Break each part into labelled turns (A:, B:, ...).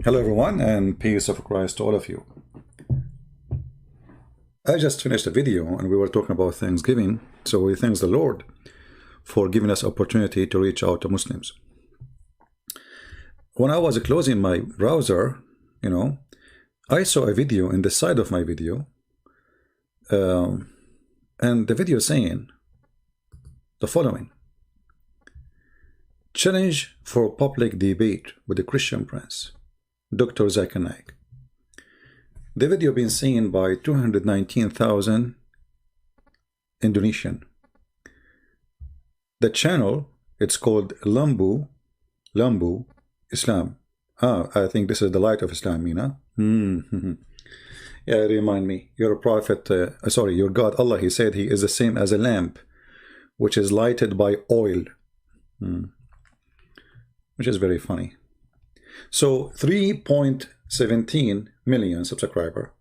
A: Hello everyone, and peace of Christ to all of you. I just finished a video and we were talking about Thanksgiving, so we thank the Lord for giving us opportunity to reach out to Muslims. When I was closing my browser, I saw a video in the side of my video, and the video saying the following: challenge for public debate with the Christian Prince, Dr. Zakir Naik. The video been seen by 219,000 Indonesian. The channel, it's called Lampu Islam. I think this is the light of Islam, Yeah, remind me. Your prophet, your God, Allah, he said he is the same as a lamp, which is lighted by oil. Which is very funny. So 3.17 million subscriber.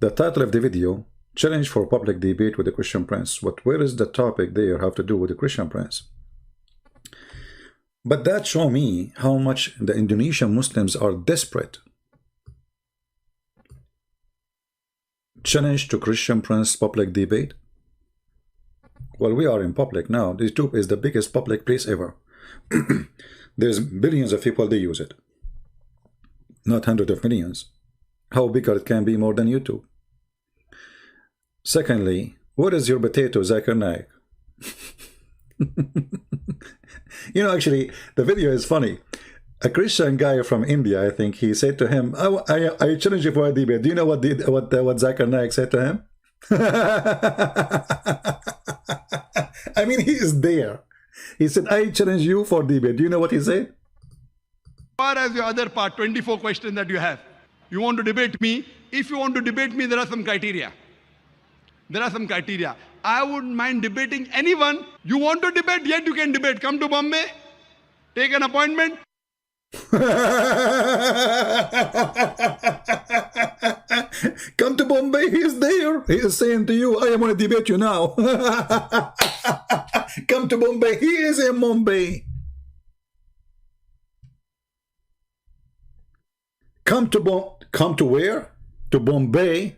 A: The title of the video: challenge for public debate with the Christian Prince. Where is the topic there have to do with the Christian Prince? But that show me how much the Indonesian Muslims are desperate. Challenge to Christian Prince public debate. Well, we are in public now. YouTube is the biggest public place ever. There's billions of people, they use it, not hundreds of millions. How bigger it can be more than YouTube? Secondly, what is your potato, Zakir Naik? Actually, the video is funny. A Christian guy from India, I think, he said to him, I challenge you for a debate. Do you know what Zakir Naik said to him? I mean, he is there. He said, I challenge you for debate. Do you know what he said?
B: As far as your other part, 24 questions that you have, you want to debate me. If you want to debate me, there are some criteria. I wouldn't mind debating anyone. You want to debate, yet you can debate. Come to Bombay, take an appointment.
A: Come to Bombay, he is there. He is saying to you, I am going to debate you now. Come to Bombay, he is in Bombay. Come to where? To Bombay.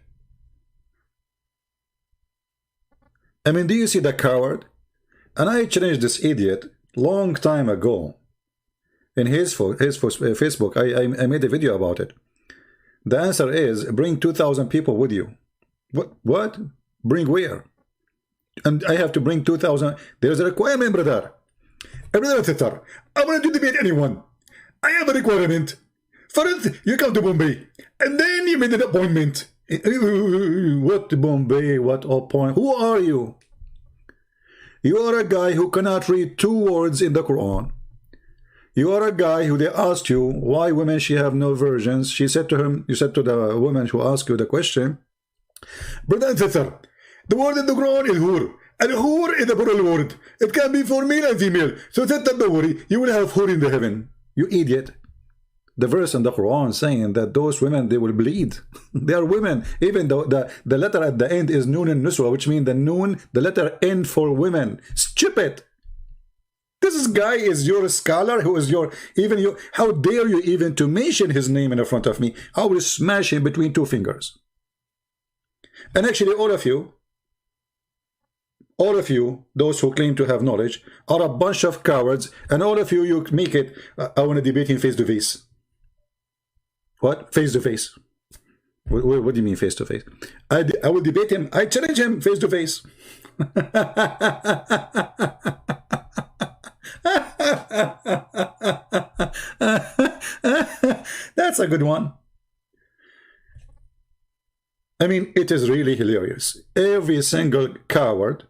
A: I mean, do you see the coward? And I challenged this idiot long time ago. In his Facebook, I made a video about it. The answer is, bring 2,000 people with you. What? Bring where? And I have to bring 2,000. There's a requirement, brother. Brother, I want to debate anyone. I have a requirement. First, you come to Bombay, and then you made an appointment. What Bombay? What appointment? Who are you? You are a guy who cannot read 2 words in the Quran. You are a guy who they asked you why women she have no virgins. She said to him, you said to the woman who asked you the question, brother and sister, the word in the Quran is hur, and hur is a plural word. It can be for male and female. So sister, don't worry, you will have hur in the heaven. You idiot. The verse in the Quran saying that those women, they will bleed. They are women. Even though the letter at the end is noon and nuswa, which means the letter N for women. Stupid. This guy is your scholar, who is how dare you even to mention his name in front of me? I will smash him between 2 fingers. And actually, all of you, those who claim to have knowledge, are a bunch of cowards, and all of you, you make it, I want to debate him face to face. What? Face to face. What do you mean face to face? I will debate him. I challenge him face to face. That's a good one. I mean, it is really hilarious. Every single coward,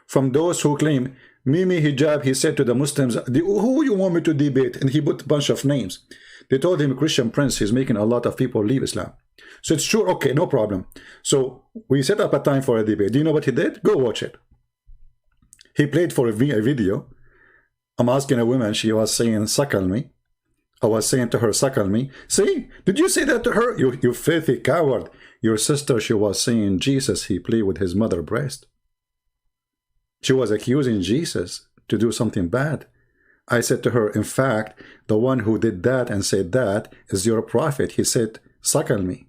A: from those who claim Mimi Hijab, he said to the Muslims, who you want me to debate? And he put a bunch of names. They told him, Christian Prince, he's making a lot of people leave Islam. So it's true, okay, no problem. So we set up a time for a debate. Do you know what he did? Go watch it. He played for a video. I'm asking a woman, she was saying, suckle me. I was saying to her, suckle me. See, did you say that to her? You filthy coward. Your sister, she was saying, Jesus, he played with his mother's breast. She was accusing Jesus to do something bad. I said to her, in fact, the one who did that and said that is your prophet. He said, suckle me.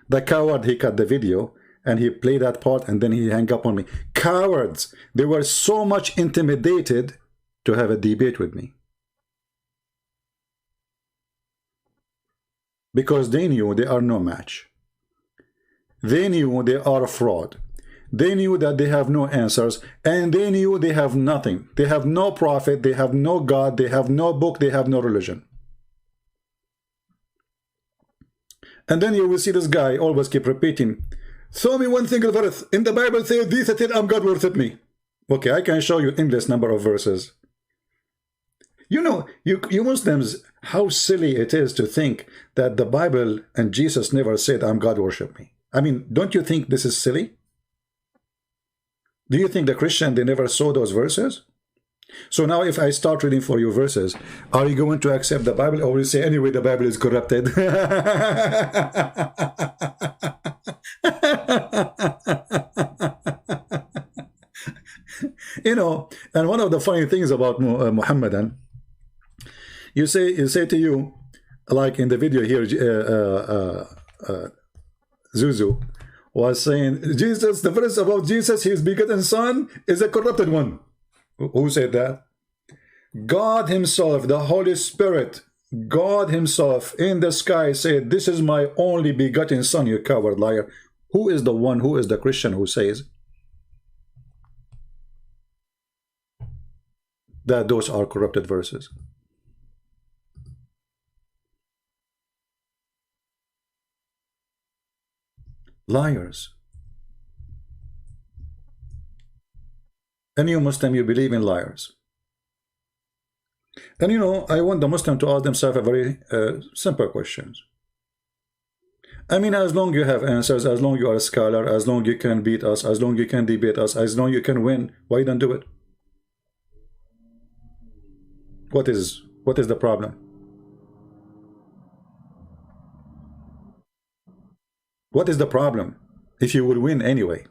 A: The coward, he cut the video and he played that part and then he hung up on me. Cowards! They were so much intimidated to have a debate with me. Because they knew they are no match. They knew they are a fraud. They knew that they have no answers, and they knew they have nothing. They have no prophet, they have no God, they have no book, they have no religion. And then you will see this guy always keep repeating, show me one single verse in the Bible says this, that I'm God, worship me. Okay, I can show you endless number of verses. You know, you Muslims, how silly it is to think that the Bible and Jesus never said, I'm God, worship me. I mean, don't you think this is silly? Do you think the Christian, they never saw those verses? So now if I start reading for you verses, are you going to accept the Bible, or will you say, anyway, the Bible is corrupted? You know, and one of the funny things about Muhammadan, you say to you, like in the video here, Zuzu was saying, Jesus, the verse about Jesus, his begotten son, is a corrupted one. Who said that? God himself, the Holy Spirit, God himself in the sky said, this is my only begotten son, you coward liar. Who is the one, who is the Christian who says that those are corrupted verses? Liars. And you Muslim, you believe in liars. And you know, I want the Muslim to ask themselves a very simple questions. I mean, as long you have answers, as long you are a scholar, as long you can beat us, as long you can debate us, as long you can win, why don't do it? What is the problem? What is the problem if you would win anyway?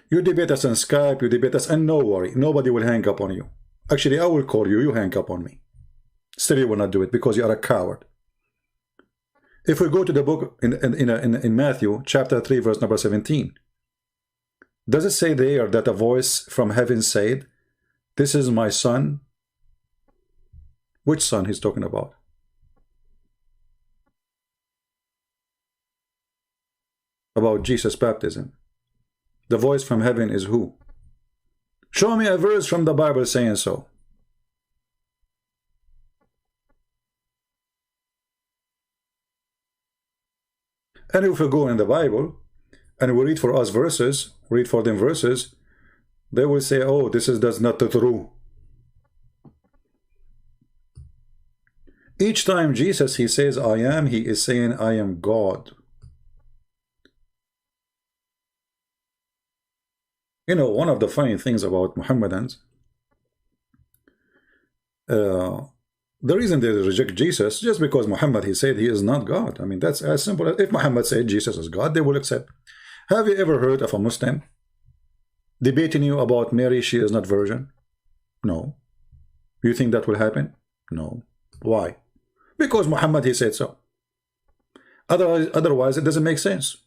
A: You debate us on Skype, you debate us, and no worry, nobody will hang up on you. Actually, I will call you, you hang up on me. Still, you will not do it because you are a coward. If we go to the book in Matthew, chapter 3, verse number 17, does it say there that a voice from heaven said, this is my son? Which son he's talking about? About Jesus' baptism. The voice from heaven is who? Show me a verse from the Bible saying so. And if we go in the Bible and we read for us verses, read for them verses, they will say, oh, that's not true. Each time Jesus, he says, I am, he is saying, I am God. You know, one of the funny things about Muhammadans, the reason they reject Jesus, just because Muhammad, he said he is not God. I mean, that's as simple as, if Muhammad said Jesus is God, they will accept. Have you ever heard of a Muslim debating you about Mary, she is not virgin? No. You think that will happen? No. Why? Because Muhammad, he said so. Otherwise, it doesn't make sense.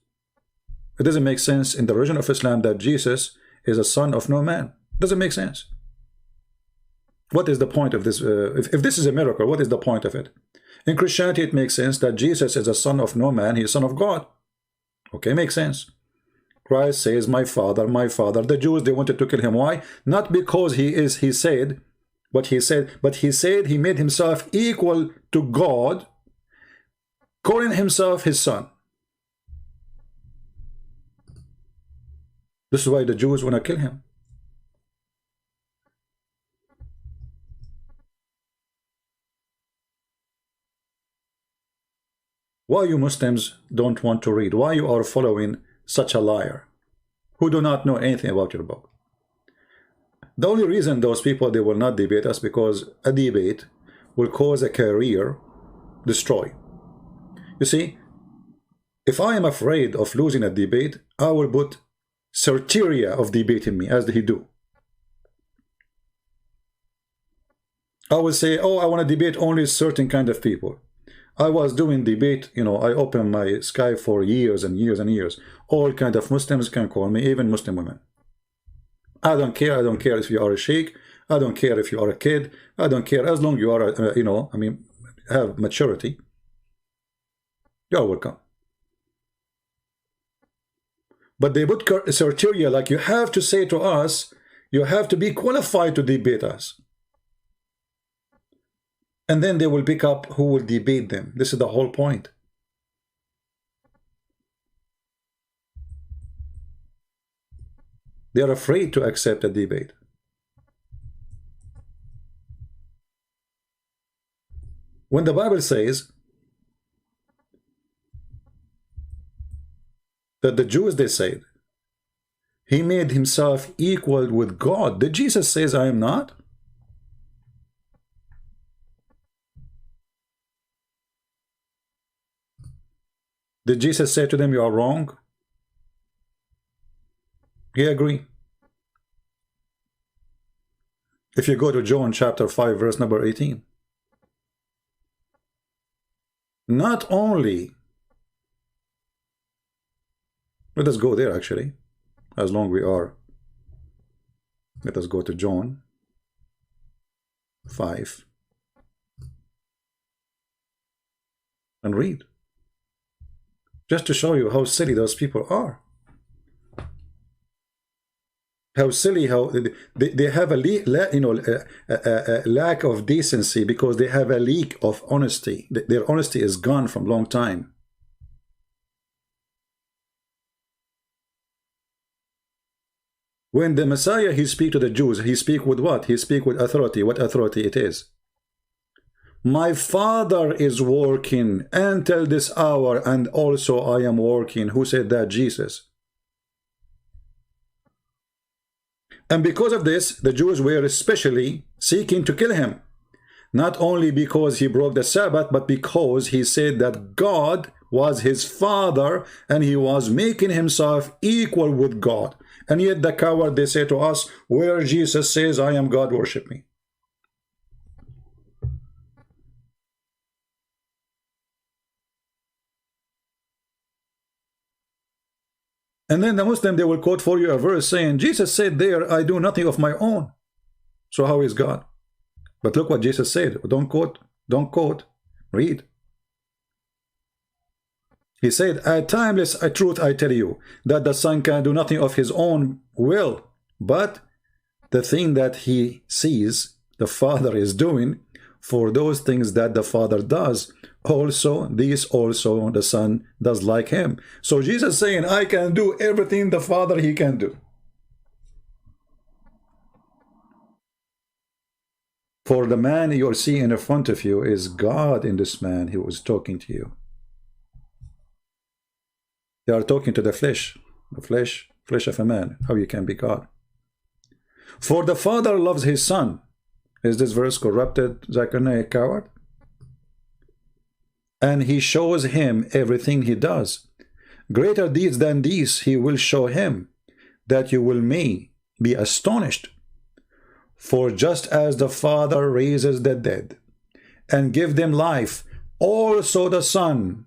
A: It doesn't make sense in the religion of Islam that Jesus is a son of no man. Doesn't make sense. What is the point of this? If this is a miracle, what is the point of it? In Christianity, it makes sense that Jesus is a son of no man. He is son of God. Okay, makes sense. Christ says, my father, my father. The Jews, they wanted to kill him. Why? Not because he said what he said, but he said he made himself equal to God, calling himself his son. This is why the Jews want to kill him. Why you Muslims don't want to read? Why you are following such a liar who do not know anything about your book? The only reason those people, they will not debate us, because a debate will cause a career destroy. You see, if I am afraid of losing a debate, I will put criteria of debating me, as he do. I will say, oh, I want to debate only certain kind of people. I was doing debate, you know, I opened my Skype for years and years and years. All kind of Muslims can call me, even Muslim women. I don't care. I don't care if you are a sheikh. I don't care if you are a kid. I don't care. As long as you are, you know, I mean, have maturity, you're welcome. But they put criteria like you have to say to us, you have to be qualified to debate us. And then they will pick up who will debate them. This is the whole point. They are afraid to accept a debate. When the Bible says that the Jews, they said, he made himself equal with God. Did Jesus say, I am not? Did Jesus say to them, you are wrong? He agreed. If you go to John chapter 5, verse number 18. Not only, let us go there actually, as long we are. Let us go to John 5 and read. Just to show you how silly those people are. How silly, how they have a lack of decency because they have a leak of honesty. Their honesty is gone from long time. When the Messiah, he speak to the Jews, he speak with what? He speak with authority. What authority it is? My Father is working until this hour, and also I am working. Who said that? Jesus. And because of this, the Jews were especially seeking to kill him. Not only because he broke the Sabbath, but because he said that God was his Father and he was making himself equal with God. And yet the coward, they say to us, where Jesus says, I am God, worship me. And then the Muslim, they will quote for you a verse saying, Jesus said there, I do nothing of my own. So how is God? But look what Jesus said. Don't quote. Don't quote. Read. He said, a timeless truth I tell you, that the Son can do nothing of his own will, but the thing that he sees the Father is doing, for those things that the Father does, also these also the Son does like him. So Jesus saying, I can do everything the Father he can do. For the man you're seeing in front of you is God in this man who was talking to you. They are talking to the flesh of a man. How you can be God? For the Father loves his Son. Is this verse corrupted, Zakir Naik, coward? And he shows him everything he does. Greater deeds than these he will show him, that you will may be astonished. For just as the Father raises the dead and give them life, also the Son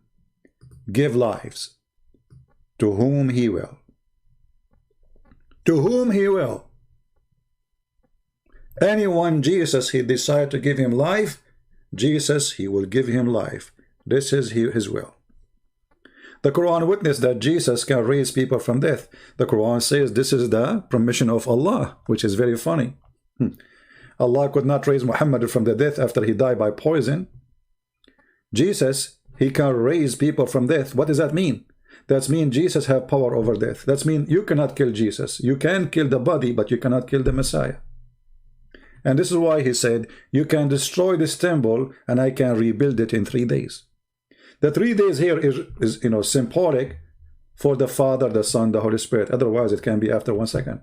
A: give lives to whom he will. To whom he will. Anyone Jesus he decide to give him life, Jesus he will give him life. This is his will. The Quran witnessed that Jesus can raise people from death. The Quran says this is the permission of Allah, which is very funny. Allah could not raise Muhammad from the death after he died by poison. Jesus, he can raise people from death. What does that mean? That means Jesus have power over death. That means you cannot kill Jesus. You can kill the body, but you cannot kill the Messiah. And this is why he said, you can destroy this temple and I can rebuild it in 3 days. The 3 days here is symbolic for the Father, the Son, the Holy Spirit. Otherwise, it can be after 1 second.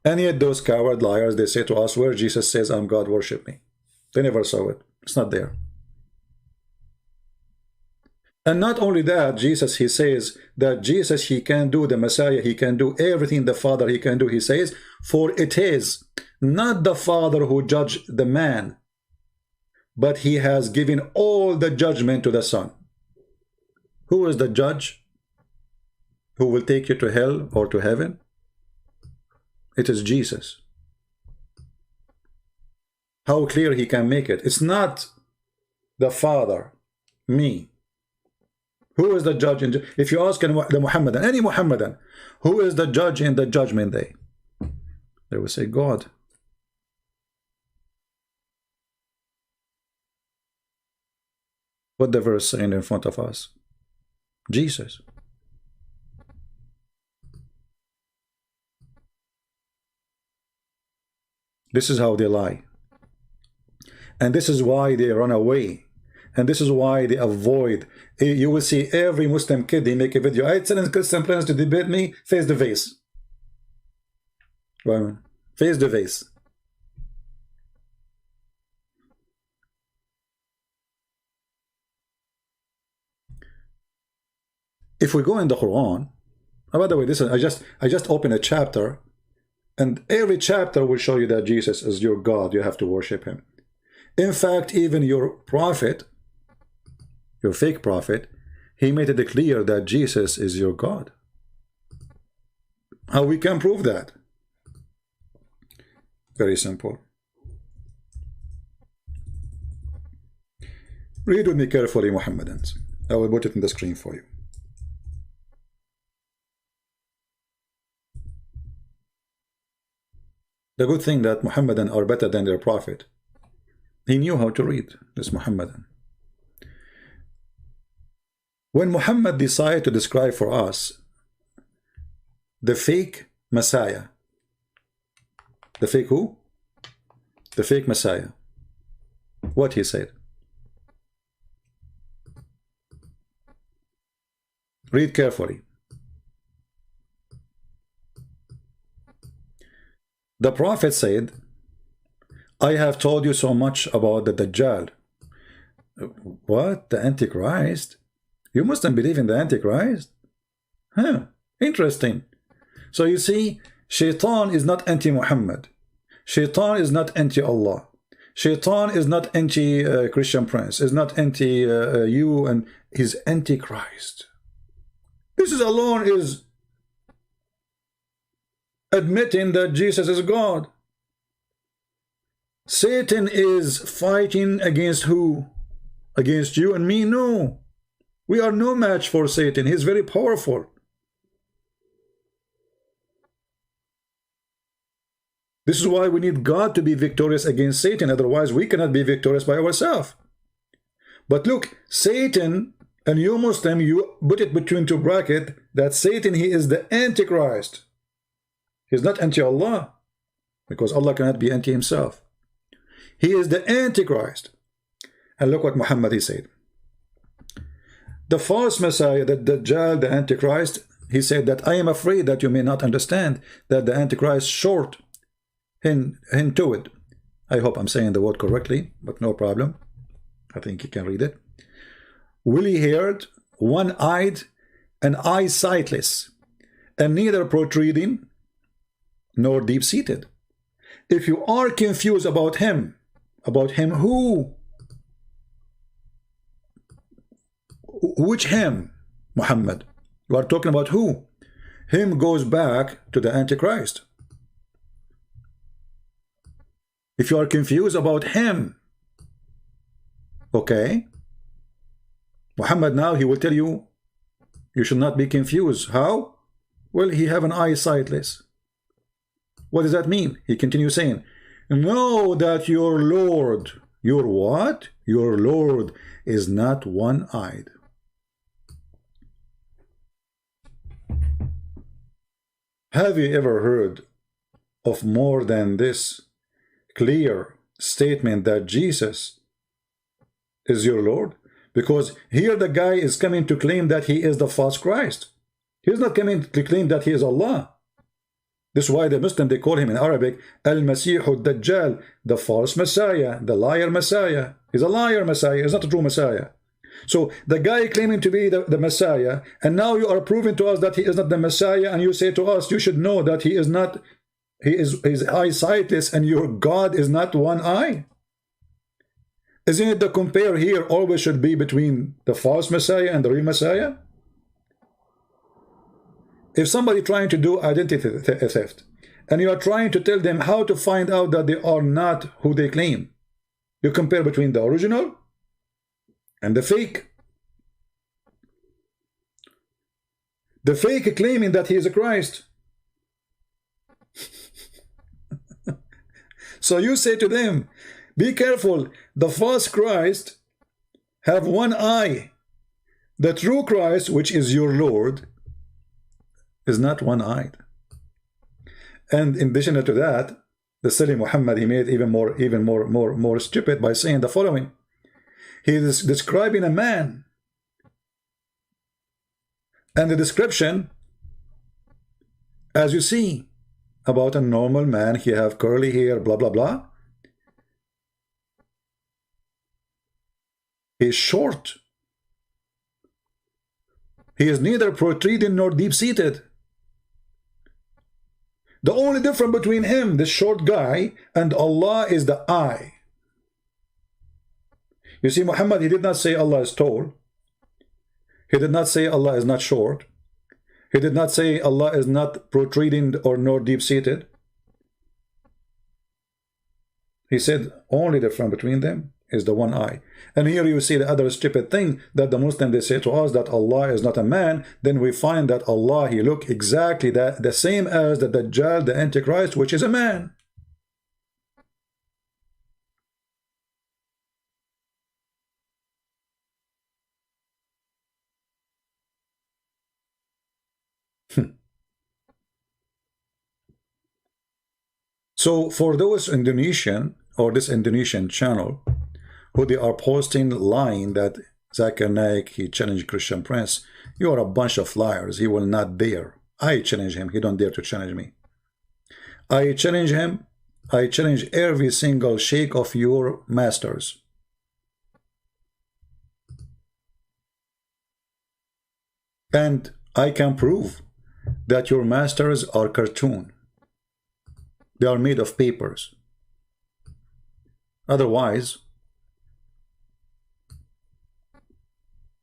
A: And yet those coward liars, they say to us, where Jesus says, I'm God, worship me. They never saw it. It's not there. And not only that, Jesus, he says that Jesus, he can do, the Messiah, he can do everything the Father he can do. He says, for it is not the Father who judged the man, but he has given all the judgment to the Son. Who is the judge who will take you to hell or to heaven? It is Jesus. How clear he can make it. It's not the Father, me. Who is the judge? If you ask the Muhammadan, any Muhammadan, who is the judge in the judgment day? They will say, God. What the verse saying in front of us? Jesus. This is how they lie. And this is why they run away. And this is why they avoid. You will see every Muslim kid, they make a video. I challenge Christian friends to debate me face to face. Face to face. If we go in the Quran, by the way, this is, I just opened a chapter, and every chapter will show you that Jesus is your God. You have to worship him. In fact, even your prophet, your fake prophet, he made it clear that Jesus is your God. How we can prove that? Very simple. Read with me carefully, Muhammadans. I will put it in the screen for you. The good thing that Muhammadan are better than their prophet. He knew how to read, this Muhammadan. When Muhammad decided to describe for us the fake Messiah, the fake who? The fake Messiah. What he said? Read carefully. The Prophet said, I have told you so much about the Dajjal. What? The Antichrist? You mustn't believe in the Antichrist? Huh, interesting. So you see, Shaitan is not anti-Muhammad. Shaitan is not anti-Allah. Shaitan is not anti-Christian Prince. Is not anti-you, and he's anti-Christ. This is alone is admitting that Jesus is God. Satan is fighting against who? Against you and me? No. We are no match for Satan. He's very powerful. This is why we need God to be victorious against Satan. Otherwise, we cannot be victorious by ourselves. But look, Satan, and you Muslim, you put it between two brackets, that Satan, he is the Antichrist. He's not anti-Allah, because Allah cannot be anti himself. He is the Antichrist. And look what Muhammad he said. The false Messiah, the Dajjal, the Antichrist, he said that I am afraid that you may not understand that the Antichrist short into it. I hope I'm saying the word correctly, but no problem. I think you can read it. Woolly-haired, one-eyed, and eye-sightless, and neither protruding nor deep-seated. If you are confused about him who? Which him? Muhammad. You are talking about who? Him goes back to the Antichrist. If you are confused about him, okay, Muhammad now he will tell you, you should not be confused. How? Well, he have an eye sightless. What does that mean? He continues saying, know that your Lord, your what? Your Lord is not one-eyed. Have you ever heard of more than this clear statement that Jesus is your Lord? Because here the guy is coming to claim that he is the false Christ. He's not coming to claim that he is Allah. This is why the Muslim, they call him in Arabic Al-Masih al-Dajjal, the false Messiah, the liar Messiah. He's a liar Messiah, he's not a true Messiah. So the guy claiming to be the Messiah, and now you are proving to us that he is not the Messiah, and you say to us, you should know that he is not, he's eyesightless, and your God is not one eye. Isn't it the compare here always should be between the false Messiah and the real Messiah? If somebody trying to do identity theft, and you are trying to tell them how to find out that they are not who they claim, you compare between the original and the fake. The fake claiming that he is a Christ. So you say to them, be careful, the false Christ have one eye. The true Christ, which is your Lord, is not one-eyed. And in addition to that, the silly Muhammad, he made even more stupid by saying the following. He is describing a man, and the description, as you see, about a normal man, he have curly hair, blah blah blah. He is short. He is neither protruding nor deep-seated. The only difference between him, this short guy, and Allah is the eye. You see, Muhammad, he did not say Allah is tall. He did not say Allah is not short. He did not say Allah is not protruding or nor deep-seated. He said only difference between them is the one eye. And here you see the other stupid thing that the Muslims, they say to us that Allah is not a man. Then we find that Allah, he look exactly the same as the Dajjal, the Antichrist, which is a man. So for those Indonesian or this Indonesian channel who they are posting lying that Zakir Naik, he challenged Christian Prince, you are a bunch of liars. He will not dare. I challenge him. He don't dare to challenge me. I challenge him. I challenge every single sheikh of your masters. And I can prove that your masters are cartoon. They are made of papers. Otherwise,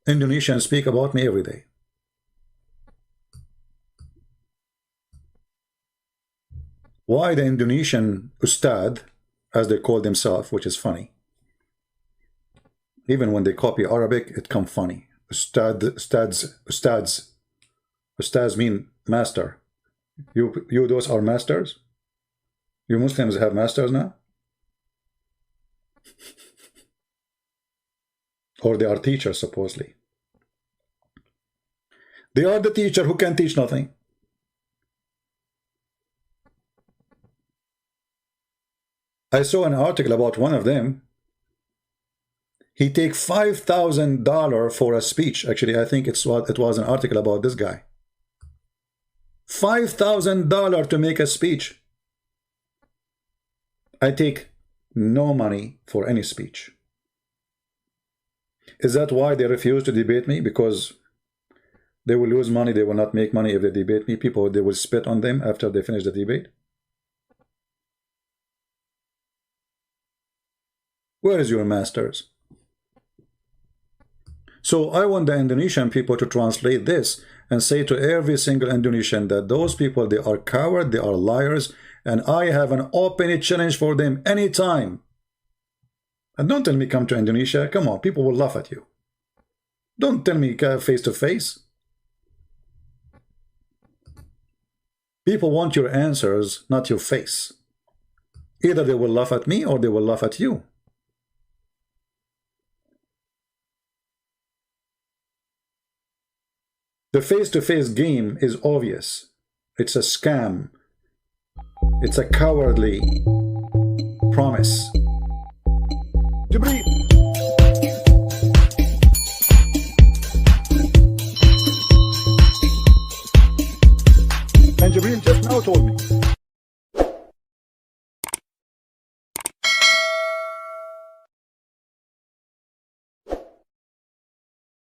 A: Indonesians speak about me every day. Why the Indonesian Ustad, as they call themselves, which is funny. Even when they copy Arabic, it comes funny. Ustads mean master. You those are masters? You Muslims have masters now? Or they are teachers, supposedly. They are the teacher who can teach nothing. I saw an article about one of them. He take $5,000 for a speech. Actually, I think it was an article about this guy. $5,000 to make a speech. I take no money for any speech. Is that why they refuse to debate me? Because they will lose money, they will not make money if they debate me. People, they will spit on them after they finish the debate. Where is your masters? So I want the Indonesian people to translate this and say to every single Indonesian that those people, they are cowards, they are liars, and I have an open challenge for them anytime. And don't tell me come to Indonesia. Come on, people will laugh at you. Don't tell me face to face. People want your answers, not your face. Either they will laugh at me or they will laugh at you. The face-to-face game is obvious. It's a scam. It's a cowardly promise. Jibreel. And Jibreel just now told me